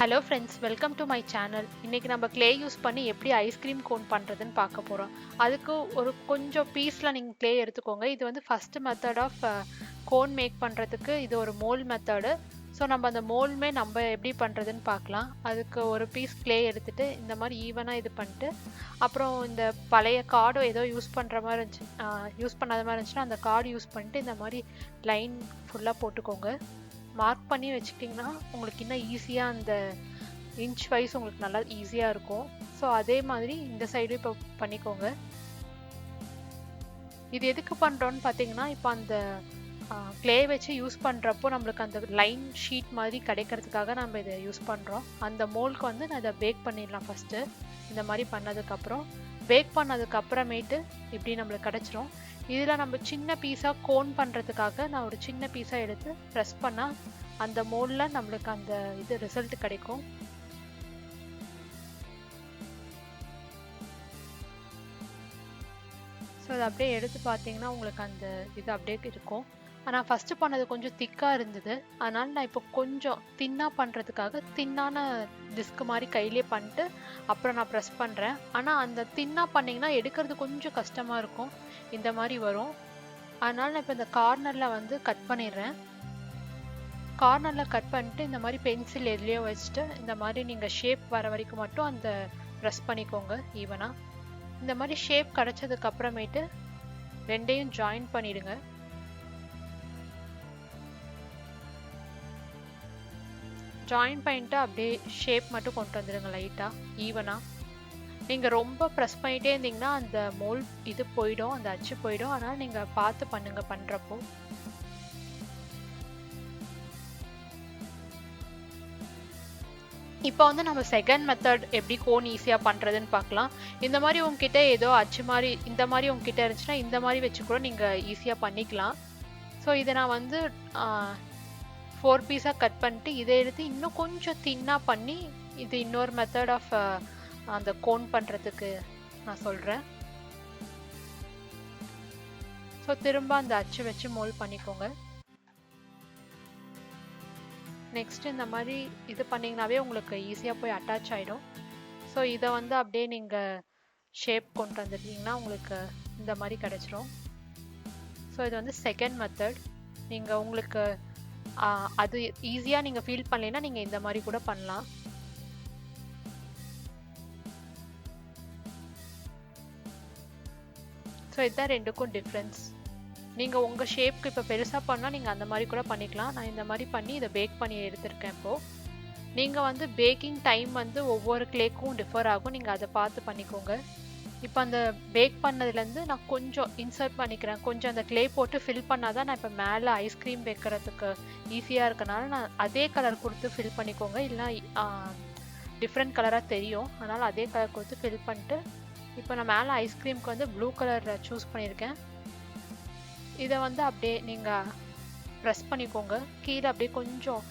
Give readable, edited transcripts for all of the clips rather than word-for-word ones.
Hello friends, welcome to my channel. இன்னைக்கு நம்ம clay use பண்ணி எப்படி ஐஸ்கிரீம் கோன் பண்ணுறதுன்னு பார்க்க போகிறோம். அதுக்கு ஒரு கொஞ்சம் பீஸில் நீங்கள் க்ளே எடுத்துக்கோங்க. இது வந்து first method of cone make பண்ணுறதுக்கு இது ஒரு மோல்ட் மெத்தடு. ஸோ நம்ம அந்த மோல்டுமே நம்ம எப்படி பண்ணுறதுன்னு பார்க்கலாம். அதுக்கு ஒரு பீஸ் க்ளே எடுத்துகிட்டு இந்த மாதிரி ஈவனாக இது பண்ணிட்டு, அப்புறம் இந்த பழைய கார்டோ ஏதோ யூஸ் பண்ணுற மாதிரி இருந்துச்சு, யூஸ் பண்ணாத மாதிரி இருந்துச்சுன்னா அந்த கார்டு யூஸ் பண்ணிட்டு இந்த மாதிரி லைன் ஃபுல்லாக போட்டுக்கோங்க. மார்க் பண்ணி வச்சுக்கிட்டிங்கன்னா உங்களுக்கு இன்னும் ஈஸியாக அந்த இன்ச் வைஸ் உங்களுக்கு நல்லா ஈஸியாக இருக்கும். ஸோ அதே மாதிரி இந்த சைடும் இப்போ பண்ணிக்கோங்க. இது எதுக்கு பண்ணுறோன்னு பார்த்தீங்கன்னா, இப்போ அந்த க்ளே வச்சு யூஸ் பண்ணுறப்போ நம்மளுக்கு அந்த லைன் ஷீட் மாதிரி கிடைக்கிறதுக்காக நம்ம இதை யூஸ் பண்ணுறோம். அந்த மோல்க்கு வந்து நான் இதை பேக் பண்ணிடலாம் ஃபஸ்ட்டு. இந்த மாதிரி பண்ணதுக்கப்புறம் பேக் பண்ணதுக்கப்புறமேட்டு இப்படி நம்மளுக்கு கிடச்சிரும். இதில் நம்ம சின்ன பீஸாக கோன் பண்ணுறதுக்காக நான் ஒரு சின்ன பீஸாக எடுத்து ப்ரெஸ் பண்ணால் அந்த மோல்டில் நம்மளுக்கு அந்த இது ரிசல்ட் கிடைக்கும். ஸோ அதை அப்படியே எடுத்து பார்த்தீங்கன்னா உங்களுக்கு அந்த இது அப்படியே இருக்கும். ஆனால் ஃபஸ்ட்டு பண்ணது கொஞ்சம் திக்காக இருந்தது. அதனால் நான் இப்போ கொஞ்சம் தின்னாக பண்ணுறதுக்காக தின்னான டிஸ்க் மாதிரி கையிலே பண்ணிட்டு அப்புறம் நான் ப்ரெஸ் பண்ணுறேன். ஆனால் அந்த தின்னாக பண்ணிங்கன்னா எடுக்கிறது கொஞ்சம் கஷ்டமாக இருக்கும். இந்த மாதிரி வரும். அதனால் நான் இப்போ இந்த கார்னரில் வந்து கட் பண்ணிடுறேன். கார்னரில் கட் பண்ணிட்டு இந்த மாதிரி பென்சில் எதுலேயோ வச்சுட்டு இந்த மாதிரி நீங்கள் ஷேப் வர வரைக்கும் மட்டும் அந்த ப்ரெஸ் பண்ணிக்கோங்க ஈவனாக. இந்த மாதிரி ஷேப் கிடச்சதுக்கு அப்புறமேட்டு ரெண்டையும் ஜாயின் பண்ணிடுங்க. ஜாயின் பண்ணிட்டு அப்படியே ஷேப் மட்டும் கொண்டு வந்துடுங்க லைட்டாக ஈவனாக. நீங்கள் ரொம்ப ப்ரெஸ் பண்ணிகிட்டே இருந்தீங்கன்னா அந்த மோல்ட் இது போயிடும், அந்த அச்சு போயிடும். அதனால் நீங்கள் பார்த்து பண்ணுங்கள் பண்ணுறப்போ. இப்போ வந்து நம்ம செகண்ட் மெத்தட் எப்படி கோன் ஈஸியாக பண்ணுறதுன்னு பார்க்கலாம். இந்த மாதிரி உங்ககிட்ட ஏதோ அச்சு மாதிரி இந்த மாதிரி உங்ககிட்ட இருந்துச்சுன்னா இந்த மாதிரி வச்சு கூட நீங்கள் ஈஸியாக பண்ணிக்கலாம். ஸோ இதை நான் வந்து 4 பீஸாக கட் பண்ணிட்டு இதை எடுத்து இன்னும் கொஞ்சம் தின்னாக பண்ணி இது இன்னொரு மெத்தட் ஆஃப் அந்த கோன் பண்ணுறதுக்கு நான் சொல்கிறேன். ஸோ திரும்ப அந்த அச்சு வச்சு மோல்ட் பண்ணிக்கோங்க. நெக்ஸ்ட் இந்த மாதிரி இது பண்ணிங்கனாவே உங்களுக்கு ஈஸியாக போய் அட்டாச் ஆகிடும். ஸோ இதை வந்து அப்படியே நீங்கள் ஷேப் கொண்டு வந்துட்டீங்கன்னா உங்களுக்கு இந்த மாதிரி கிடச்சிரும். ஸோ இது வந்து செகண்ட் மெத்தட். நீங்கள் உங்களுக்கு அது ஈஸியாக நீங்கள் ஃபீல் பண்ணலைன்னா நீங்கள் இந்த மாதிரி கூட பண்ணலாம். ஸோ இதுதான் ரெண்டுக்கும் டிஃப்ரென்ஸ். நீங்கள் உங்கள் ஷேப்க்கு இப்போ பெருசாக பண்ணால் நீங்கள் அந்த மாதிரி கூட பண்ணிக்கலாம். நான் இந்த மாதிரி பண்ணி இதை பேக் பண்ணி எடுத்திருக்கேன். இப்போது நீங்கள் வந்து பேக்கிங் டைம் வந்து ஒவ்வொரு க்ளேக்கும் டிஃபர் ஆகும். நீங்கள் அதை பார்த்து பண்ணிக்கோங்க. இப்போ அந்த பேக் பண்ணதுலேருந்து நான் கொஞ்சம் இன்சர்ட் பண்ணிக்கிறேன். கொஞ்சம் அந்த க்ளே போட்டு ஃபில் பண்ணால் தான் நான் இப்போ மேலே ஐஸ்கிரீம் வைக்கிறதுக்கு ஈஸியாக இருக்கனால நான் அதே கலர் கொடுத்து ஃபில் பண்ணிக்கோங்க. இல்லைனா டிஃப்ரெண்ட் கலராக தெரியும். அதனால் அதே கலர் கொடுத்து ஃபில் பண்ணிட்டு இப்போ நான் மேலே ஐஸ்கிரீம்க்கு வந்து ப்ளூ கலர் சூஸ் பண்ணியிருக்கேன். இதை வந்து அப்படியே நீங்கள் ப்ரெஸ் பண்ணிக்கோங்க. கீழே அப்படியே கொஞ்சம்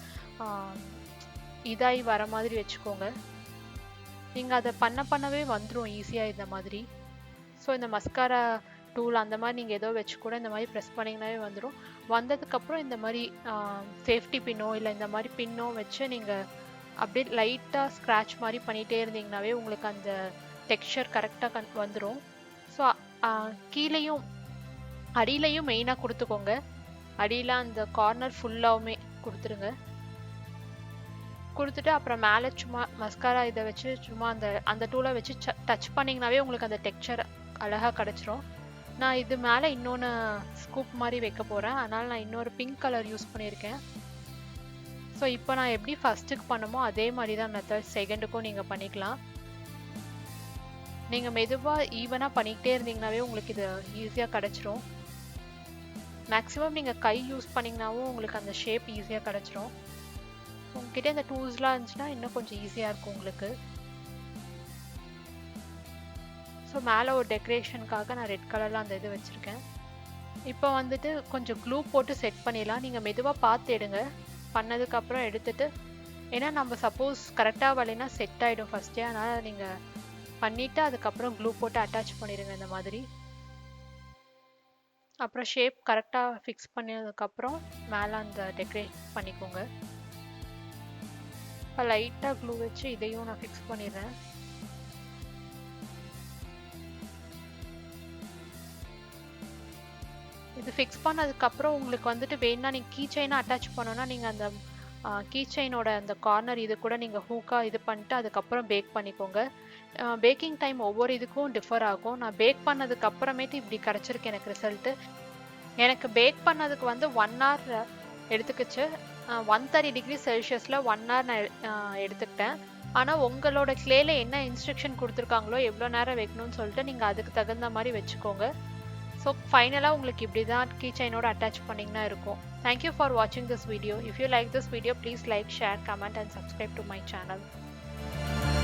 இதாகி வர மாதிரி வச்சுக்கோங்க. நீங்கள் அதை பண்ணவே வந்துடும் ஈஸியாக இந்த மாதிரி. ஸோ இந்த மஸ்காரா டூல் அந்த மாதிரி நீங்கள் ஏதோ வச்சு கூட இந்த மாதிரி ப்ரெஸ் பண்ணிங்கனாவே வந்துடும். வந்ததுக்கப்புறம் இந்த மாதிரி சேஃப்டி பின்னோ இல்லை இந்த மாதிரி பின்னோ வச்சு நீங்கள் அப்படியே லைட்டாக ஸ்க்ராட்ச் மாதிரி பண்ணிகிட்டே இருந்தீங்கனாவே உங்களுக்கு அந்த டெக்ஸ்சர் கரெக்டாக வந்துடும். ஸோ கீழேயும் அடியிலையும் மெயினாக கொடுத்துக்கோங்க. அடியில் அந்த கார்னர் ஃபுல்லாகவுமே கொடுத்துருங்க. கொடுத்துட்டு அப்புறம் மேலே சும்மா மஸ்காரா இதை வச்சு சும்மா அந்த டூலை வச்சு டச் பண்ணிங்கனாவே உங்களுக்கு அந்த டெக்ஸ்சர் அழகாக கிடச்சிரும். நான் இது மேலே இன்னொன்று ஸ்கூப் மாதிரி வைக்க போகிறேன். அதனால் நான் இன்னொரு பிங்க் கலர் யூஸ் பண்ணியிருக்கேன். ஸோ இப்போ நான் எப்படி ஃபஸ்ட்டுக்கு பண்ணமோ அதே மாதிரி தான் மெத்தட் செகண்டுக்கும் நீங்கள் பண்ணிக்கலாம். நீங்கள் மெதுவாக ஈவனாக பண்ணிக்கிட்டே இருந்தீங்கனாவே உங்களுக்கு இது ஈஸியாக கிடச்சிரும். மேக்ஸிமம் நீங்கள் கை யூஸ் பண்ணிங்கனாவும் உங்களுக்கு அந்த ஷேப் ஈஸியாக கிடச்சிரும். உங்ககிட்ட இந்த டூல்ஸ்லாம் இருந்துச்சுன்னா இன்னும் கொஞ்சம் ஈஸியாக இருக்கும் உங்களுக்கு. ஸோ மேலே ஒரு டெக்கரேஷனுக்காக நான் ரெட் கலரில் அந்த இது வச்சுருக்கேன். இப்போ வந்துட்டு கொஞ்சம் க்ளூ போட்டு செட் பண்ணிடலாம். நீங்கள் மெதுவாக பார்த்து எடுங்க. பண்ணதுக்கப்புறம் எடுத்துட்டு, ஏன்னா நம்ம சப்போஸ் கரெக்டாக வரலைன்னா செட் ஆகிடும் ஃபஸ்ட்டே. அதனால் நீங்கள் பண்ணிவிட்டு அதுக்கப்புறம் க்ளூ போட்டு அட்டாச் பண்ணிடுங்க இந்த மாதிரி. அப்புறம் ஷேப் கரெக்டாக ஃபிக்ஸ் பண்ணதுக்கப்புறம் மேலே அந்த டெக்கரேட் பண்ணிக்கோங்க. இப்போ லைட்டாக க்ளூ வச்சு இதையும் நான் ஃபிக்ஸ் பண்ணிடுறேன். இது ஃபிக்ஸ் பண்ணதுக்கப்புறம் உங்களுக்கு வந்துட்டு வேணும்னா நீங்கள் கீ செயினை அட்டாச் பண்ணோன்னா நீங்கள் அந்த கீ செயினோட அந்த கார்னர் இது கூட நீங்கள் ஹூக்காக இது பண்ணிட்டு அதுக்கப்புறம் பேக் பண்ணிக்கோங்க. பேக்கிங் டைம் ஒவ்வொரு இதுக்கும் டிஃபர் ஆகும். நான் பேக் பண்ணதுக்கு அப்புறமேட்டு இப்படி கிடச்சிருக்கு எனக்கு ரிசல்ட்டு. எனக்கு பேக் பண்ணதுக்கு வந்து 1 hour எடுத்துக்கிச்சு. 130 டிகிரி செல்சியஸில் 1 hour நான் எடுத்துக்கிட்டேன். ஆனால் உங்களோட கிளேல என்ன இன்ஸ்ட்ரக்ஷன் கொடுத்துருக்காங்களோ எவ்வளோ நேரம் வைக்கணும்னு சொல்லிட்டு நீங்கள் அதுக்கு தகுந்த மாதிரி வச்சுக்கோங்க. ஸோ ஃபைனலாக உங்களுக்கு இப்படி தான் கீ செயினோட அட்டாச் பண்ணிங்கன்னா இருக்கும். Thank you for watching this video. If you like this video, please like, share, comment and subscribe to my channel.